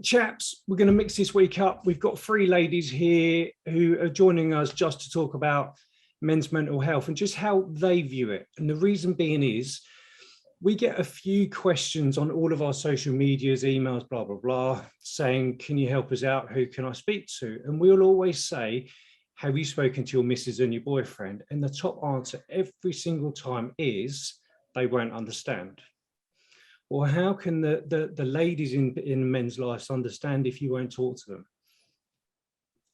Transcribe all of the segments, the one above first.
Chaps, we're going to mix this week up. We've got 3 ladies here who are joining us just to talk about men's mental health and just how they view it. And the reason being is we get a few questions on all of our social medias, emails, blah, blah, blah, saying, can you help us out? Who can I speak to? And we'll always say, have you spoken to your missus and your boyfriend? And the top answer every single time is they won't understand. Or how can the ladies in men's lives understand if you won't talk to them?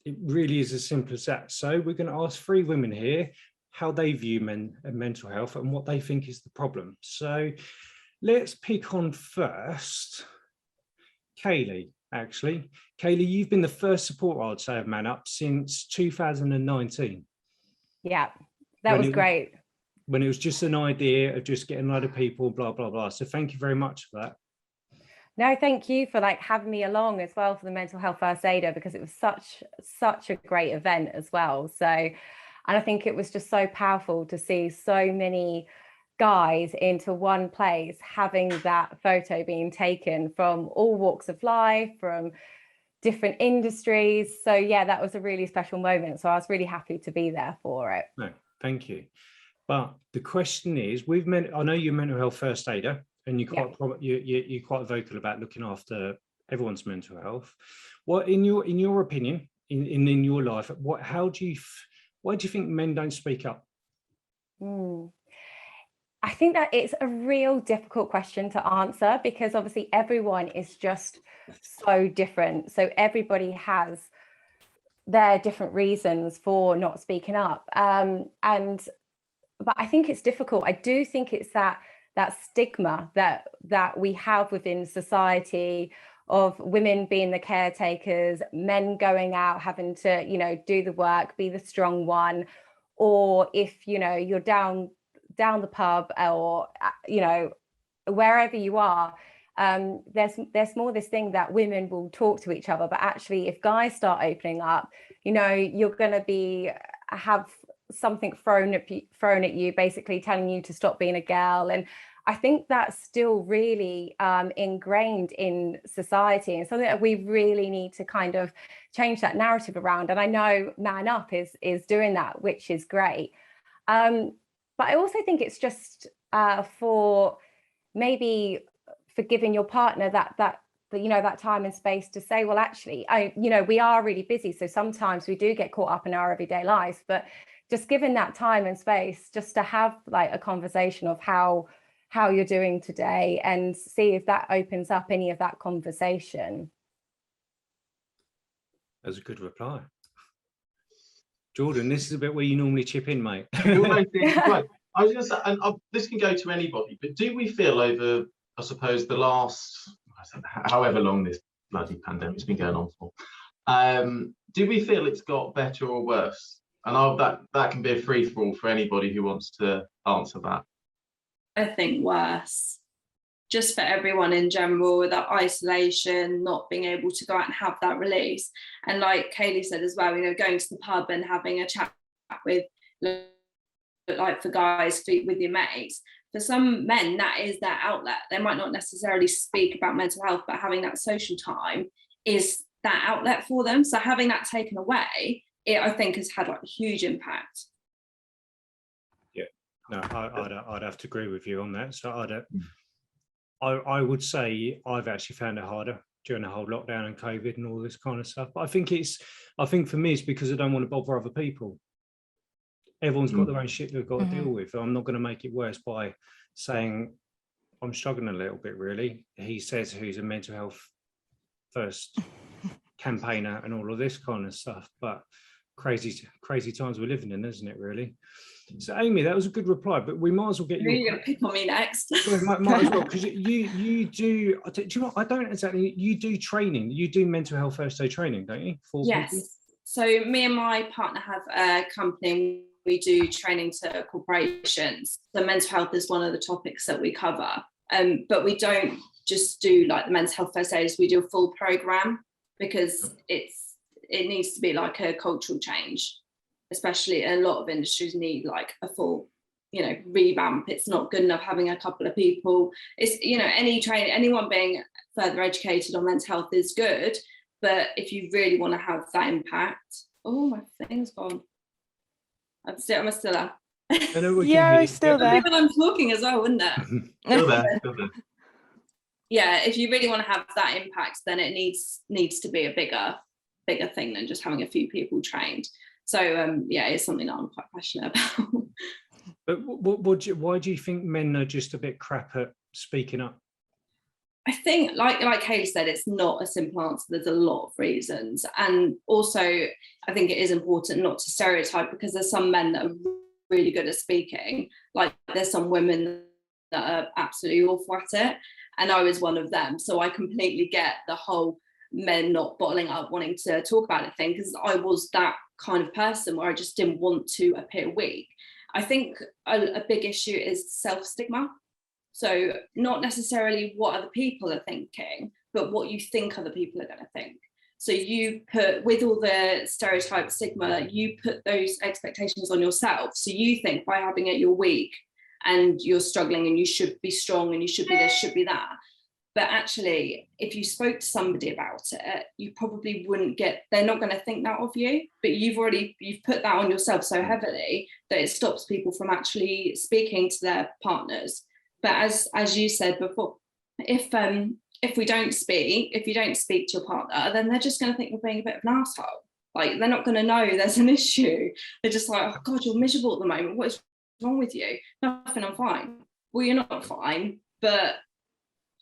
It really is as simple as that. So we're going to ask 3 women here how they view men and mental health and what they think is the problem. So let's pick on first Kayleigh, actually. Kayleigh, you've been the first supporter, I'd say, of MANUP since 2019. Yeah, that was great. When it was just an idea of just getting a lot of people, blah, blah, blah. So thank you very much for that. No, thank you for having me along as well for the Mental Health First Aider, because it was such a great event as well. So, and I think it was just so powerful to see so many guys into one place, having that photo being taken from all walks of life, from different industries. So yeah, that was a really special moment. So I was really happy to be there for it. No, thank you. But the question is, I know you're a mental health first aider, and you're quite vocal about looking after everyone's mental health. What, in your opinion, in your life, why do you think men don't speak up? I think that it's a real difficult question to answer, because obviously everyone is just so different. So everybody has their different reasons for not speaking up. But I think it's difficult. I do think it's that stigma that we have within society of women being the caretakers, men going out, having to, do the work, be the strong one. Or if, you're down the pub or, wherever you are, there's more this thing that women will talk to each other. But actually, if guys start opening up, you're going to have something thrown at you, basically telling you to stop being a girl. And I think that's still really ingrained in society, and something that we really need to kind of change that narrative around. And I know MANUP is doing that, which is great. But I also think it's just for giving your partner that time and space to say, well, actually, we are really busy. So sometimes we do get caught up in our everyday lives, but just given that time and space just to have a conversation of how you're doing today, and see if that opens up any of that conversation. That's a good reply. Jordan, this is a bit where you normally chip in, mate. Right. I was going to say, and this can go to anybody, but do we feel over, I suppose, the last, however long this bloody pandemic's been going on for, do we feel it's got better or worse? And that can be a free-for-all for anybody who wants to answer that. I think worse, just for everyone in general, with that isolation, not being able to go out and have that release. And like Kayleigh said as well, going to the pub and having a chat with, for guys, with your mates. For some men, that is their outlet. They might not necessarily speak about mental health, but having that social time is that outlet for them. So having that taken away, I think has had a huge impact. Yeah, no, I'd have to agree with you on that. So I would say I've actually found it harder during the whole lockdown and COVID and all this kind of stuff. But I think for me, it's because I don't want to bother other people. Everyone's got their own shit they've got to deal with. I'm not going to make it worse by saying I'm struggling a little bit, really. He says who's a mental health first campaigner and all of this kind of stuff. But crazy times we're living in, isn't it, really? So Amy, that was a good reply, but we might as well get you. You're gonna pick on me next. Yeah, might as well, because you do you know, I don't exactly, you do training, you do mental health first aid training, don't you? For yes people? So me and my partner have a company. We do training to corporations. So mental health is one of the topics that we cover, but we don't just do the mental health first aids. We do a full program, because it needs to be a cultural change, especially a lot of industries need a full, revamp. It's not good enough having a couple of people. It's, any training, anyone being further educated on mental health is good, but if you really want to have that impact, oh, my thing's gone. I'm still there. Yeah, it's still there. I'm talking as well, wouldn't it? Still there. Yeah, if you really want to have that impact, then it needs to be a bigger thing than just having a few people trained. So yeah, it's something that I'm quite passionate about. But why do you think men are just a bit crap at speaking up? I think, like Kayleigh said, it's not a simple answer. There's a lot of reasons, and also I think it is important not to stereotype, because there's some men that are really good at speaking. Like there's some women that are absolutely awful at it, and I was one of them. So I completely get the whole men not bottling up, wanting to talk about it thing, because I was that kind of person where I just didn't want to appear weak. I think a big issue is self-stigma. So not necessarily what other people are thinking, but what you think other people are going to think. So you put, with all the stereotype stigma, you put those expectations on yourself. So you think by having it, you're weak and you're struggling and you should be strong and you should be this, should be that. But actually, if you spoke to somebody about it, you probably wouldn't get, they're not going to think that of you, but you've put that on yourself so heavily that it stops people from actually speaking to their partners. But as you said before, if you don't speak to your partner, then they're just going to think you're being a bit of an asshole. Like they're not going to know there's an issue. They're just like, oh God, you're miserable at the moment. What is wrong with you? Nothing, I'm fine. Well, you're not fine, but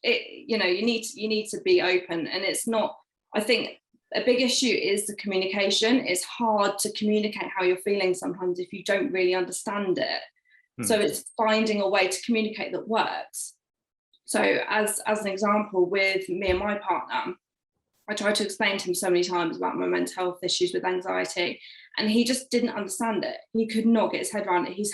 you need to be open. And it's not, I think a big issue is the communication. It's hard to communicate how you're feeling sometimes if you don't really understand it. So it's finding a way to communicate that works. So as an example, with me and my partner, I tried to explain to him so many times about my mental health issues with anxiety, and he just didn't understand it. He could not get his head around it. He's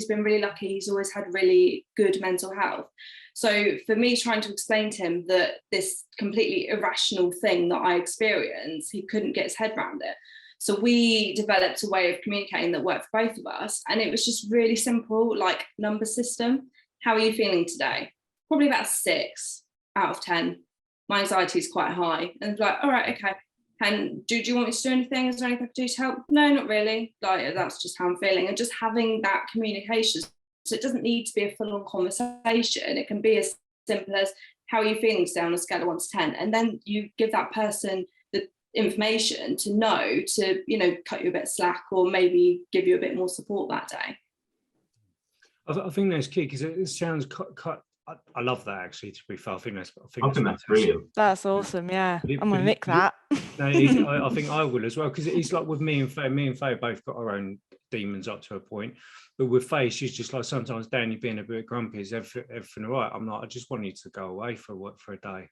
been really lucky. He's always had really good mental health. So for me, trying to explain to him that this completely irrational thing that I experience, he couldn't get his head around it. So we developed a way of communicating that worked for both of us. And it was just really simple, like number system. How are you feeling today? Probably about 6 out of 10. My anxiety is quite high. And like, all right, okay. And do you want me to do anything? Is there anything I can do to help? No, not really. Like, that's just how I'm feeling. And just having that communication. So it doesn't need to be a full-on conversation. It can be as simple as, how are you feeling today on a scale of 1 to 10? And then you give that person the information to know to, cut you a bit of slack or maybe give you a bit more support that day. I think that's key, because it sounds I love that, actually, to be fair. I think that's brilliant. That's awesome. Yeah, I'm gonna nick that. No, I think I will as well, because it's like with me and Faye both got our own demons up to a point, but with Faye, she's just like, sometimes Danny being a bit grumpy, is everything all right? I'm like, I just want you to go away for a day.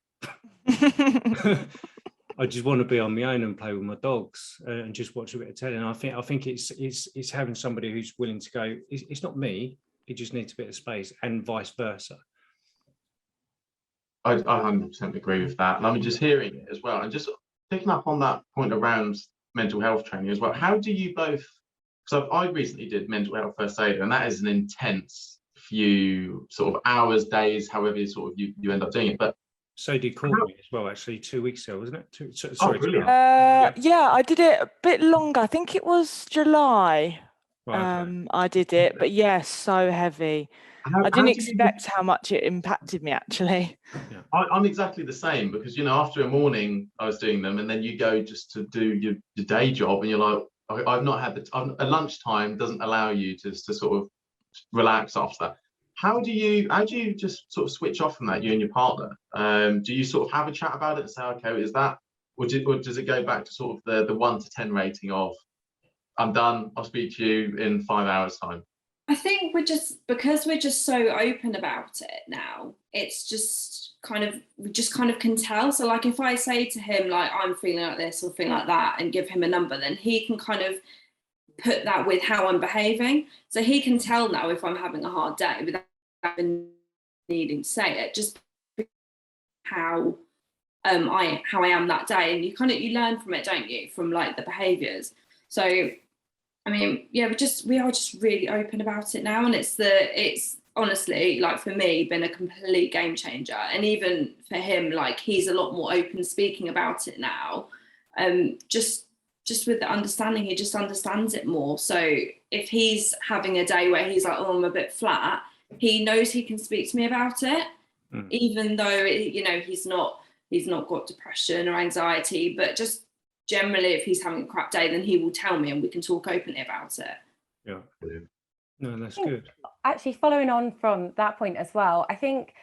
I just want to be on my own and play with my dogs and just watch a bit of telly. And I think it's having somebody who's willing to go, it's not me, it just needs a bit of space, and vice versa. I 100% agree with that. And I'm just hearing it as well. And just picking up on that point around mental health training as well. How do you both, so I recently did mental health first aid, and that is an intense few sort of hours, days, however you end up doing it. But so did Courtney as well, actually, 2 weeks ago, wasn't it? Sorry, brilliant. Yeah, I did it a bit longer. I think it was July. Right, okay. I did it, but yes, so heavy. I didn't expect how much it impacted me, actually. Yeah. I'm exactly the same, because after a morning I was doing them, and then you go just to do your day job, and you're like, I've not had a lunchtime doesn't allow you to sort of relax after that. How do you just sort of switch off from that, you and your partner? Do you sort of have a chat about it and say, okay, is that, or does it go back to sort of the 1 to 10 rating of, I'm done, I'll speak to you in 5 hours time? I think because we're just so open about it now, it's just we just kind of can tell. So like if I say to him, like, I'm feeling like this or feeling like that, and give him a number, then he can kind of put that with how I'm behaving. So he can tell now if I'm having a hard day without needing to say it, just how I am that day. And you learn from it, don't you, from like the behaviors. So I mean, yeah, we are just really open about it now, and it's honestly, like for me, been a complete game changer. And even for him, like he's a lot more open speaking about it now. Just with the understanding, he just understands it more. So if he's having a day where he's like, oh, I'm a bit flat, he knows he can speak to me about it, even though he's not got depression or anxiety, but just generally if he's having a crap day, then he will tell me and we can talk openly about it. Yeah. No, that's good. Actually, following on from that point as well, I think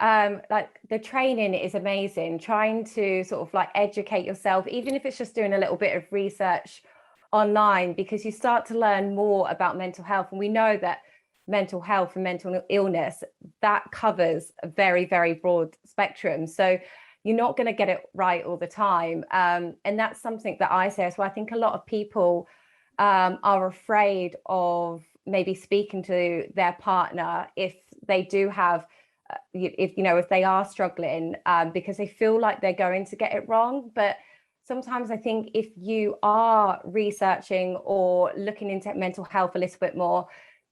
like the training is amazing, trying to sort of like educate yourself, even if it's just doing a little bit of research online, because you start to learn more about mental health. And we know that mental health and mental illness, that covers a very, very broad spectrum. So you're not going to get it right all the time. And that's something that I say as well. I think a lot of people are afraid of maybe speaking to their partner if they do have, if they are struggling, because they feel like they're going to get it wrong. But sometimes I think if you are researching or looking into mental health a little bit more,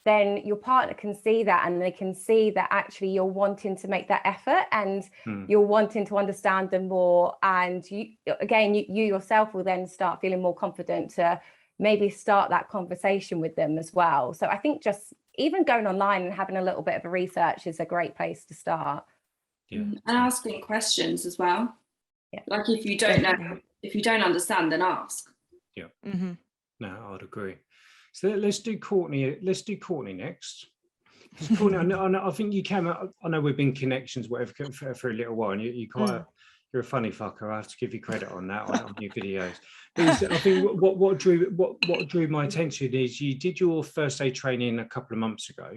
then your partner can see that, and they can see that actually you're wanting to make that effort and you're wanting to understand them more. And you yourself will then start feeling more confident to maybe start that conversation with them as well. So I think just even going online and having a little bit of a research is a great place to start. Yeah. And asking questions as well. Yeah. Like if you don't know, if you don't understand, then ask. Yeah. No, I'd agree. So let's do Courtney. Let's do Courtney next. Courtney, I think you came out. I know we've been connections, whatever, for a little while, and you're a funny fucker. I have to give you credit on that on your videos. But I think what drew my attention is you did your first aid training a couple of months ago,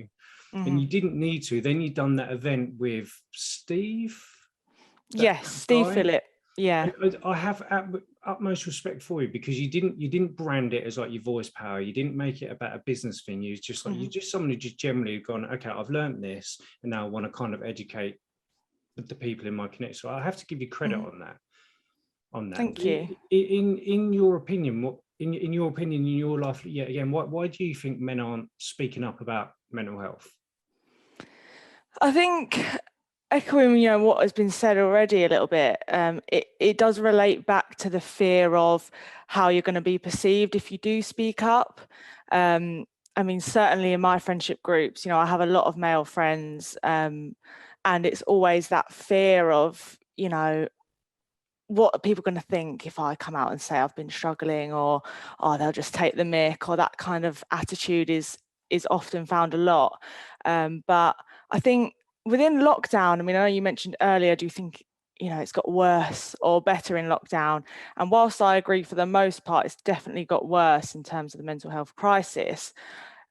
and you didn't need to. Then you done that event with Steve. Yes, Steve Phillip. Yeah, I have utmost respect for you, because you didn't brand it as like your VoicePower. You didn't make it about a business thing. You was just like you're just someone who just generally gone, okay, I've learned this, and now I want to kind of educate the people in my connection. So I have to give you credit on that. Thank you. In your opinion, in your opinion, in your life, again, why do you think men aren't speaking up about mental health? I think, echoing what has been said already a little bit, it does relate back to the fear of how you're going to be perceived if you do speak up. I mean, certainly in my friendship groups, I have a lot of male friends, and it's always that fear of, what are people going to think if I come out and say I've been struggling, or they'll just take the mick, or that kind of attitude is often found a lot. But I think within lockdown, I mean, I know you mentioned earlier, do you think, it's got worse or better in lockdown? And whilst I agree for the most part, it's definitely got worse in terms of the mental health crisis.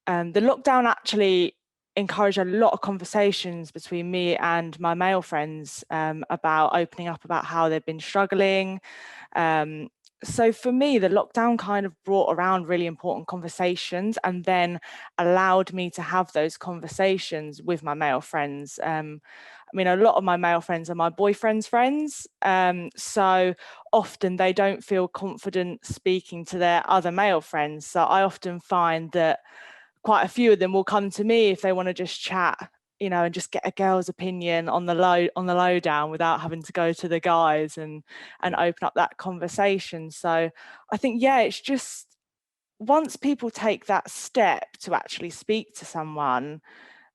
The lockdown actually encouraged a lot of conversations between me and my male friends about opening up about how they've been struggling. So for me, the lockdown kind of brought around really important conversations, and then allowed me to have those conversations with my male friends. I mean, a lot of my male friends are my boyfriend's friends. So often they don't feel confident speaking to their other male friends. So I often find that quite a few of them will come to me if they want to just chat, and just get a girl's opinion on the lowdown without having to go to the guys and open up that conversation. So I think, it's just once people take that step to actually speak to someone,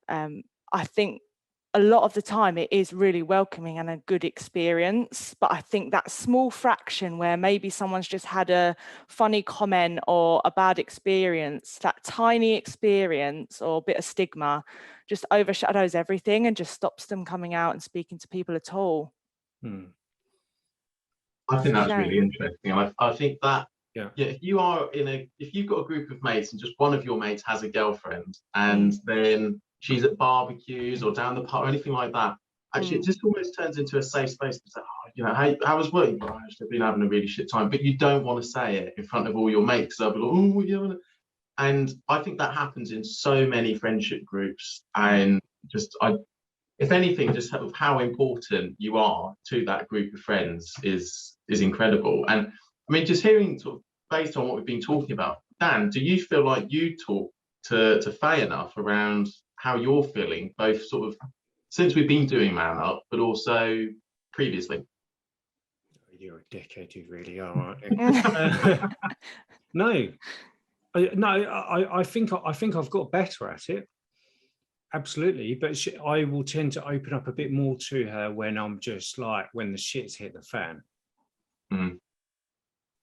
I think a lot of the time it is really welcoming and a good experience. But I think that small fraction where maybe someone's just had a funny comment or a bad experience, that tiny experience or bit of stigma just overshadows everything and just stops them coming out and speaking to people at all. I think that's really interesting. I think that if you've got a group of mates and just one of your mates has a girlfriend, and then she's at barbecues or down the pub or anything like that, actually it just almost turns into a safe space to say, how was work? I've been having a really shit time, but you don't want to say it in front of all your mates. They'll be like, oh yeah. And I think that happens in so many friendship groups, and if anything, just how important you are to that group of friends is incredible. And I mean, just hearing sort of based on what we've been talking about, Dan, do you feel like you talk to Faye enough around how you're feeling, both sort of since we've been doing Man Up, but also previously. You're a dickhead, you really are, aren't you? No, I think I've got better at it. Absolutely, but I will tend to open up a bit more to her when I'm just like, when the shit's hit the fan.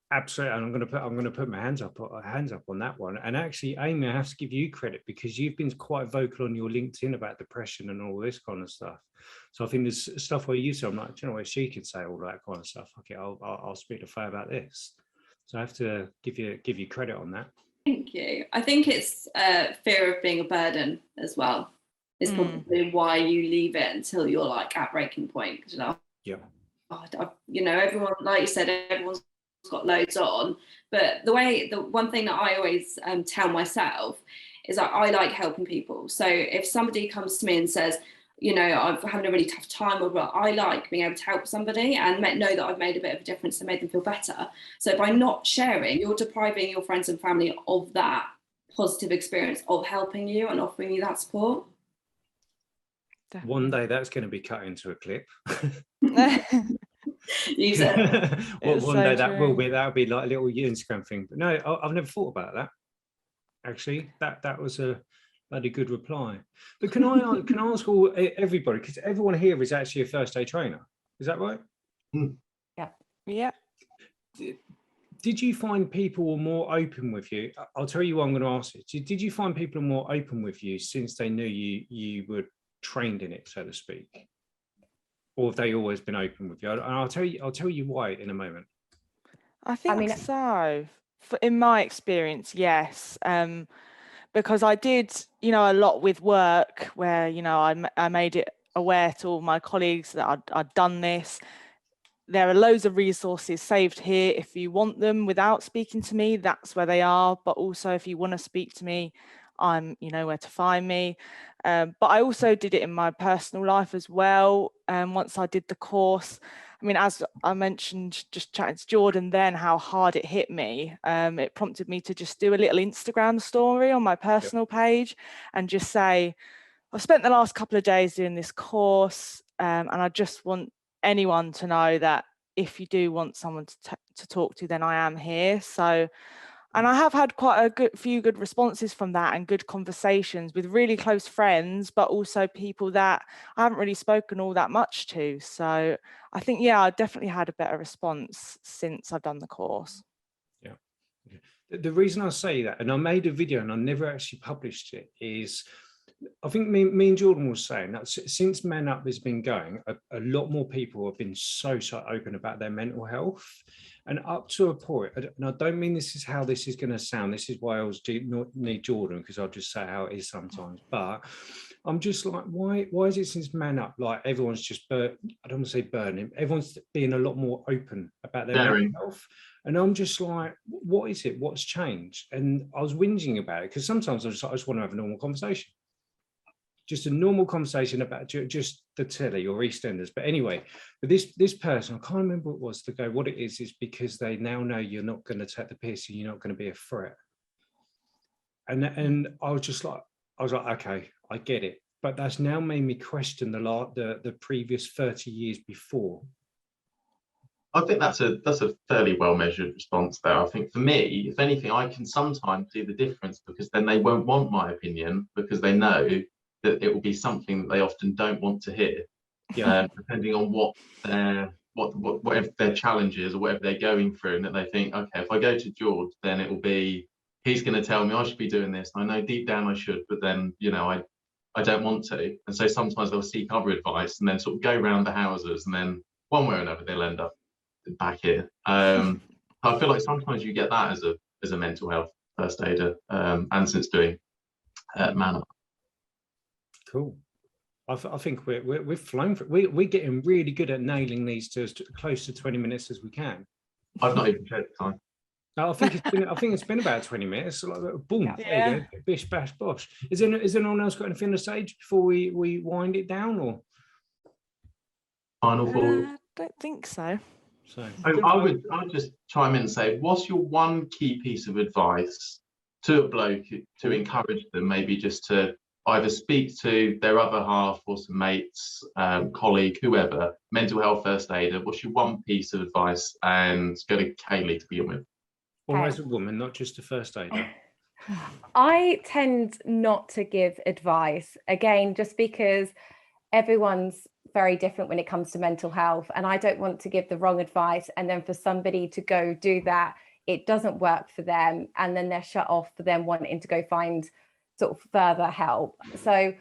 Absolutely, and I'm going to put my hands up on that one. And actually, Amy, I have to give you credit because you've been quite vocal on your LinkedIn about depression and all this kind of stuff. So I think there's stuff where you say, I'm like, do you know what, she could say all that kind of stuff. Okay, I'll speak to Faye about this. So I have to give you credit on that. Thank you. I think it's fear of being a burden as well. Is probably why you leave it until you're like at breaking point. You know, yeah. You know, everyone, like you said, everyone's got loads on, but the one thing that I always tell myself is that I like helping people. So if somebody comes to me and says, you know, I'm having a really tough time, or I like being able to help somebody and know that I've made a bit of a difference and made them feel better. So by not sharing, you're depriving your friends and family of that positive experience of helping you and offering you that support. Definitely. One day that's going to be cut into a clip. Use it. Well, one day that'll be like a little Instagram thing. But no, I've never thought about that. Actually, that was a bloody good reply. But can I ask everybody, because everyone here is actually a first aid trainer, is that right? Yeah. Did you find people were more open with you? I'll tell you what I'm going to ask you. Did you find people more open with you since they knew you were trained in it, so to speak? Or have they always been open with you? And I'll tell you why in a moment. I think so. In my experience, yes. Because I did, you know, a lot with work where, you know, I made it aware to all my colleagues that I'd done this. There are loads of resources saved here. If you want them without speaking to me, that's where they are. But also if you want to speak to me, you know where to find me. But I also did it in my personal life as well. Once I did the course, I mean, as I mentioned, just chatting to Jordan then, how hard it hit me. It prompted me to just do a little Instagram story on my personal page and just say, I've spent the last couple of days doing this course, and I just want anyone to know that if you do want someone to talk to, then I am here. So, and I have had quite a few good responses from that and good conversations with really close friends, but also people that I haven't really spoken all that much to. So I think, yeah, I definitely had a better response since I've done the course. Yeah. The reason I say that, and I made a video and I never actually published it, is I think me and Jordan were saying that since Man Up has been going, a lot more people have been so open about their mental health. And up to a point, and I don't mean this is how this is going to sound, this is why I always need Jordan, because I'll just say how it is sometimes, but I'm just like, why is it since Man Up, like everyone's just, I don't want to say burning, everyone's being a lot more open about their mental health. And I'm just like, what is it? What's changed? And I was whinging about it because sometimes I just want to have a normal conversation. Just a normal conversation about just the telly or EastEnders. But anyway, but this person, I can't remember what it was, to go, what it is because they now know you're not going to take the piss and you're not going to be a threat. And I was like, okay, I get it. But that's now made me question the previous 30 years before. I think that's a fairly well measured response there. I think for me, if anything, I can sometimes see the difference because then they won't want my opinion because they know that it will be something that they often don't want to hear, depending on whatever their challenge is or whatever they're going through, and that they think, okay, if I go to George, then it will be, he's going to tell me I should be doing this. And I know deep down I should, but then, you know, I don't want to. And so sometimes they'll seek other advice and then sort of go around the houses, and then one way or another they'll end up back here. I feel like sometimes you get that as a mental health first aider, and since doing Man Up. Cool. I think we've flown for it. We're getting really good at nailing these to as close to 20 minutes as we can. I've not even checked the time. No, I think it's been about 20 minutes. So like, boom, there you go. Bish bash bosh. Is anyone else got anything to say before we wind it down, or final thought? I don't think so. So I would just chime in and say, what's your one key piece of advice to a bloke to encourage them, maybe just to either speak to their other half or some mates, colleague, whoever, mental health first aider, what's your one piece of advice? And go to Kayleigh to begin with. Or as a woman, not just a first aider. I tend not to give advice, again, just because everyone's very different when it comes to mental health, and I don't want to give the wrong advice and then for somebody to go do that, it doesn't work for them, and then they're shut off for them wanting to go find sort of further help. So,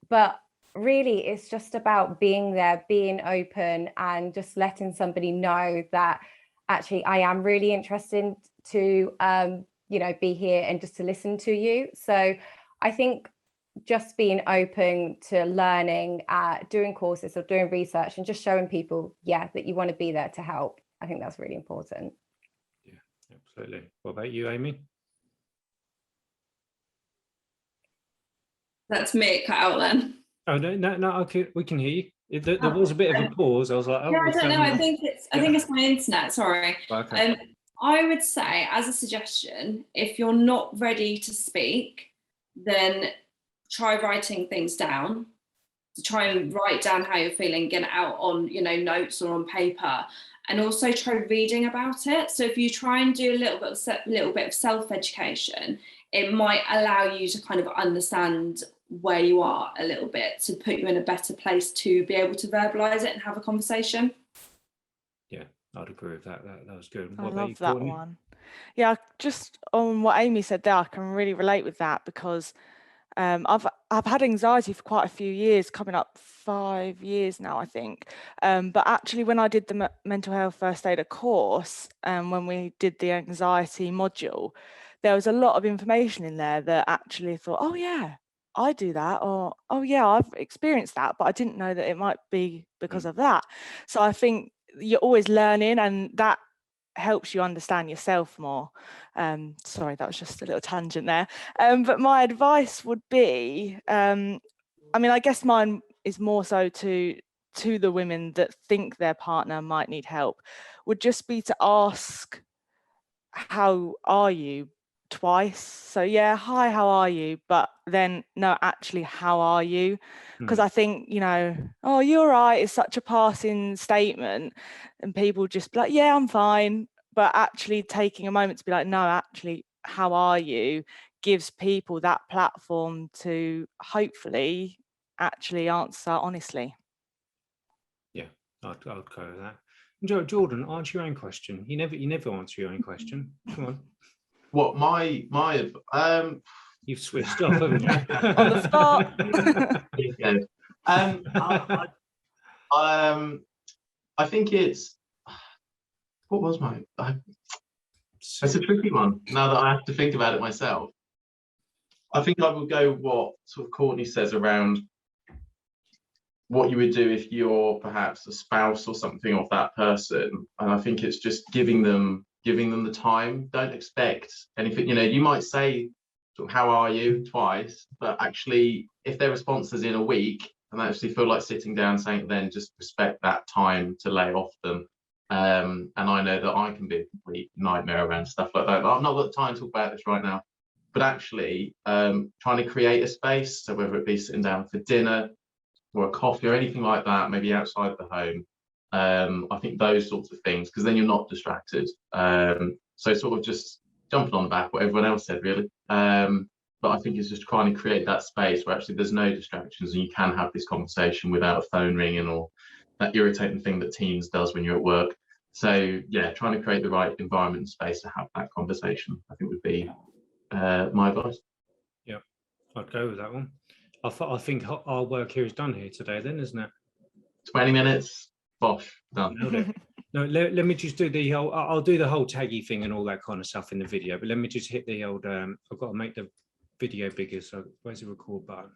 but really it's just about being there, being open, and just letting somebody know that actually I am really interested to you know, be here and just to listen to you. So I think just being open to learning, doing courses or doing research, and just showing people, yeah, that you want to be there to help. I think that's really important. Yeah, absolutely. What about you, Amy? That's me cut out then. Oh no, okay, we can hear you. There was a bit of a pause. I was like, oh, yeah, I don't know. I think it's my internet. Sorry. Okay. I would say, as a suggestion, if you're not ready to speak, then try writing things down. So try and write down how you're feeling, get it out on, you know, notes or on paper, and also try reading about it. So if you try and do a little bit of self-education, it might allow you to kind of understand where you are a little bit, to put you in a better place to be able to verbalize it and have a conversation. Yeah, I'd agree with that. That was good. I love that one. Yeah, just on what Amy said there, I can really relate with that, because I've had anxiety for quite a few years, coming up 5 years now, I think. But actually, when I did the mental health first aider course, when we did the anxiety module, there was a lot of information in there that actually thought, oh yeah, I do that, or oh yeah, I've experienced that, but I didn't know that it might be because of that. So I think you're always learning, and that helps you understand yourself more. Sorry, that was just a little tangent there. But my advice would be, I mean, I guess mine is more so to the women that think their partner might need help, would just be to ask, how are you, twice. So yeah, hi, how are you? But then no, actually, how are you? Because I think, you know, oh, you're right, it's such a passing statement, and people just be like, yeah, I'm fine. But actually taking a moment to be like, no, actually, how are you, gives people that platform to hopefully actually answer honestly. Yeah, I'd go with that. Jordan, answer your own question. You never answer your own question. Come on. What my You've switched off, haven't you? On the spot. I think it's, what was my, it's a tricky one now that I have to think about it myself. I think I would go what sort of Courtney says around what you would do if you're perhaps a spouse or something of that person. And I think it's just giving them the time. Don't expect anything. You know, you might say, how are you, twice, but actually if their response is in a week and they actually feel like sitting down saying, then just respect that time to lay off them. And I know that I can be a complete nightmare around stuff like that, but I've not got time to talk about this right now. But actually trying to create a space, so whether it be sitting down for dinner or a coffee or anything like that, maybe outside the home, I think those sorts of things, because then you're not distracted. So sort of just jumping on the back what everyone else said, really. But I think it's just trying to create that space where actually there's no distractions and you can have this conversation without a phone ringing or that irritating thing that Teams does when you're at work. So yeah, trying to create the right environment and space to have that conversation, I think would be my advice. Yeah, I'd go with that one. I think our work here is done here today then, isn't it? 20 minutes, bosh, done. No, let me just do the whole, I'll do the whole taggy thing and all that kind of stuff in the video, but let me just hit the old, I've got to make the video bigger, so where's the record button?